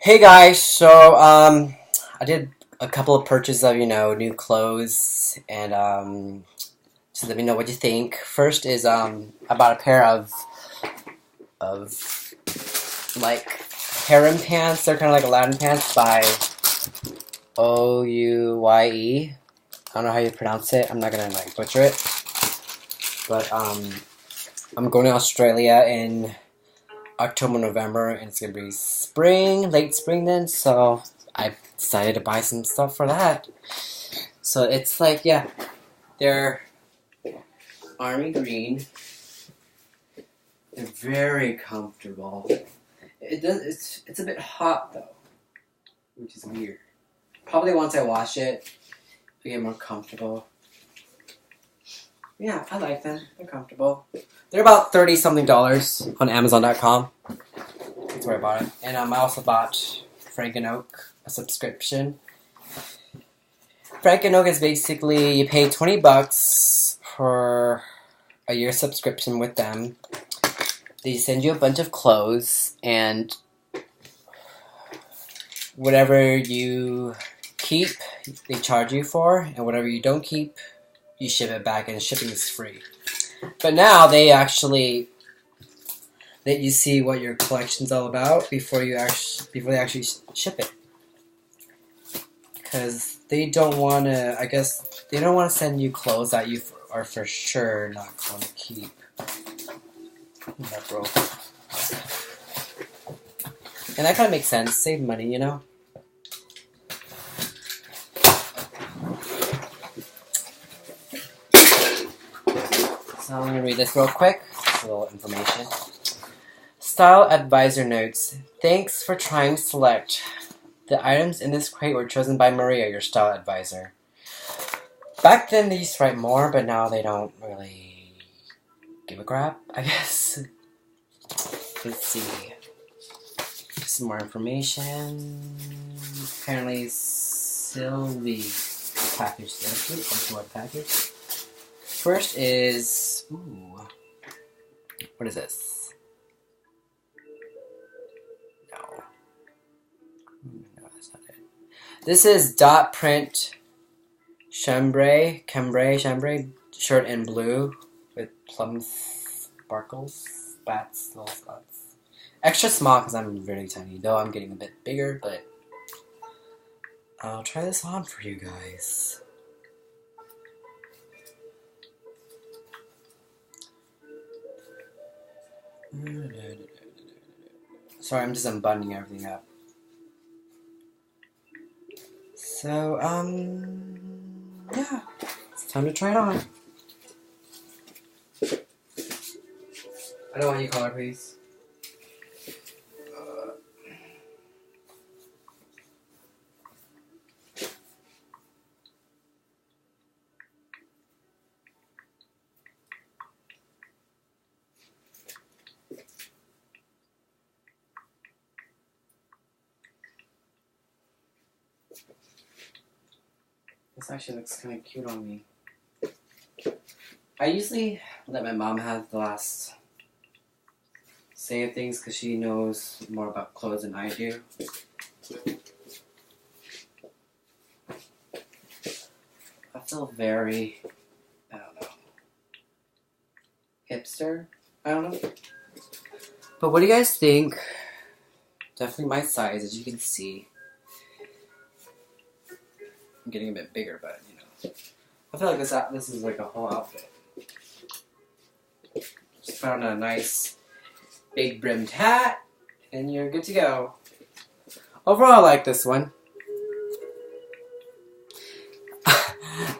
Hey guys, so I did a couple of purchases of new clothes, and just let me know what you think. First is I bought a pair of like harem pants. They're kind of like Aladdin pants by Ouye. I don't know how you pronounce it. I'm not gonna like butcher it, but I'm going to Australia in October, November, and it's gonna be spring, late spring then. So I decided to buy some stuff for that. So it's like, yeah, they're army green. They're very comfortable. It's a bit hot though, which is weird. Probably once I wash it, I get more comfortable. Yeah, I like them. They're comfortable. They're about $30 something on Amazon.com. That's where I bought it. And I also bought Frank and Oak, a subscription. Frank and Oak is basically you pay $20 for a year subscription with them. They send you a bunch of clothes, and whatever you keep, they charge you for, and whatever you don't keep, you ship it back, and shipping is free. But now they actually let you see what your collection's all about before they actually ship it, because they don't want to. I guess they don't want to send you clothes that you are for sure not going to keep. That broke. And that kind of makes sense. Save money, you know? So I'm going to read this real quick. A little information. Style Advisor notes. Thanks for trying to select. The items in this crate were chosen by Maria, your style advisor. Back then they used to write more, but now they don't really give a crap, I guess. Let's see. Some more information. Apparently Sylvie packaged this. What package? First is what is this? No. No, that's not it. This is dot print chambray shirt in blue with plum sparkles, little spots. Extra small because I'm really tiny, though I'm getting a bit bigger, but I'll try this on for you guys. Sorry, I'm just unbuttoning everything up. So, yeah, it's time to try it on. I don't want you color, please. This actually looks kind of cute on me. I usually let my mom have the last say of things because she knows more about clothes than I do. I feel very, I don't know, hipster? I don't know. But what do you guys think? Definitely my size, as you can see. I'm getting a bit bigger, but you know. I feel like this is like a whole outfit. Just found a nice big brimmed hat, and you're good to go. Overall, I like this one.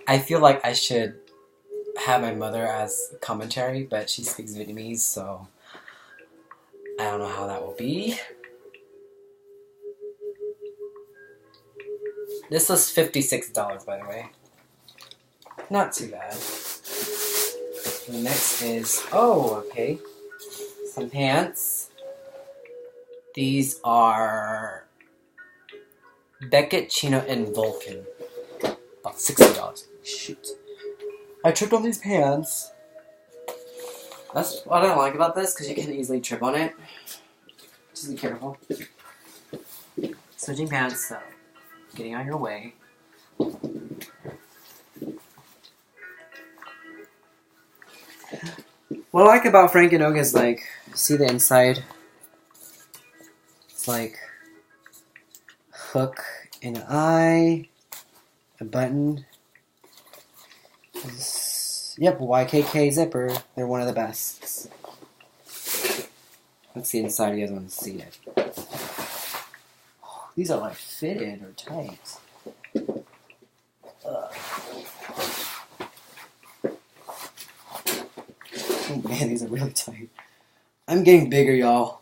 I feel like I should have my mother as commentary, but she speaks Vietnamese, so I don't know how that will be. This was $56, by the way. Not too bad. The next is, okay, some pants. These are Beckett, Chino, and Vulcan. About $60. Shoot. I tripped on these pants. That's what I don't like about this, because you can easily trip on it. Just be careful. switching pants, so getting out of your way. What I like about Frank and Oak is, like, see the inside? It's like hook in an eye, a button. Yep, YKK zipper. They're one of the best. Let's see inside. You guys want to see it? Oh, these are like fitted or tight. Oh man, these are really tight. I'm getting bigger, y'all.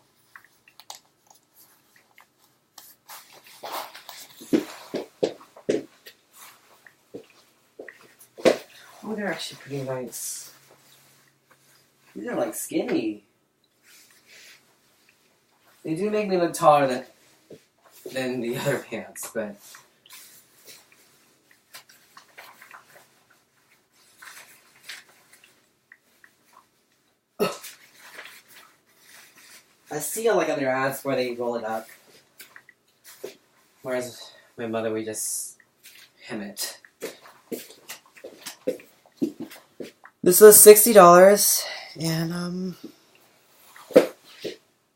Oh, they're actually pretty nice. These are like skinny. They do make me look taller than the other pants, but I see like other ads where they roll it up, whereas my mother, we just hem it. This was $60, and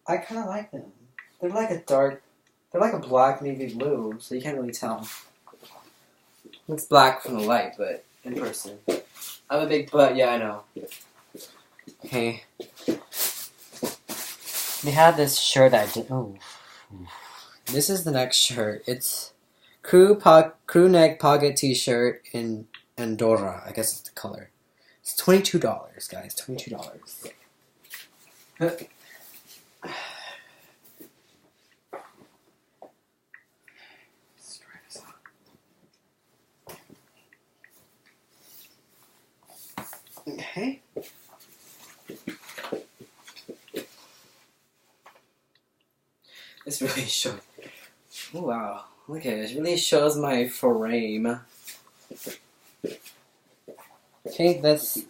I kind of like them. They're like a black navy blue, so you can't really tell. It's black from the light, but in person. I have a big butt, yeah, I know. Okay. They had this shirt that I did. Oh. This is the next shirt. It's crew neck pocket t-shirt in Andorra. I guess it's the color. It's $22, guys. $22. Let's try this on. Okay. This really shows. Oh, wow. Look at it. It really shows my frame. Okay, this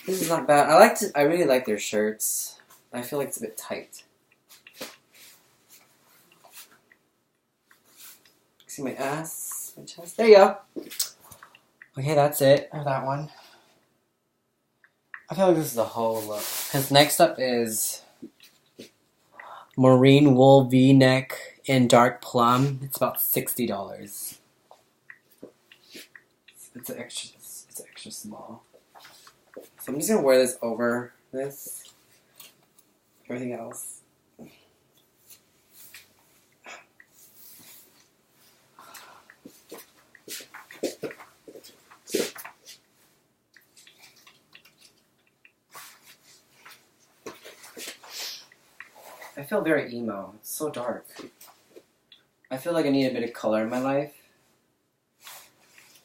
is not bad. I really like their shirts. I feel like it's a bit tight. See my ass, my chest. There you go. Okay, that's it for that one. I feel like this is the whole look. Because next up is Marine wool V-neck in dark plum. It's about $60. It's extra small. So I'm just gonna wear this over this. Everything else. I feel very emo. It's so dark. I feel like I need a bit of color in my life.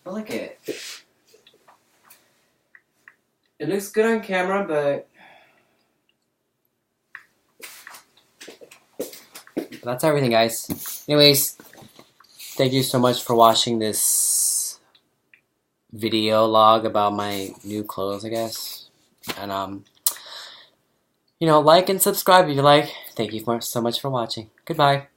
I like it. It looks good on camera, but that's everything, guys. Anyways, thank you so much for watching this video log about my new clothes, I guess. And you know, like and subscribe if you like. Thank you so much for watching. Goodbye.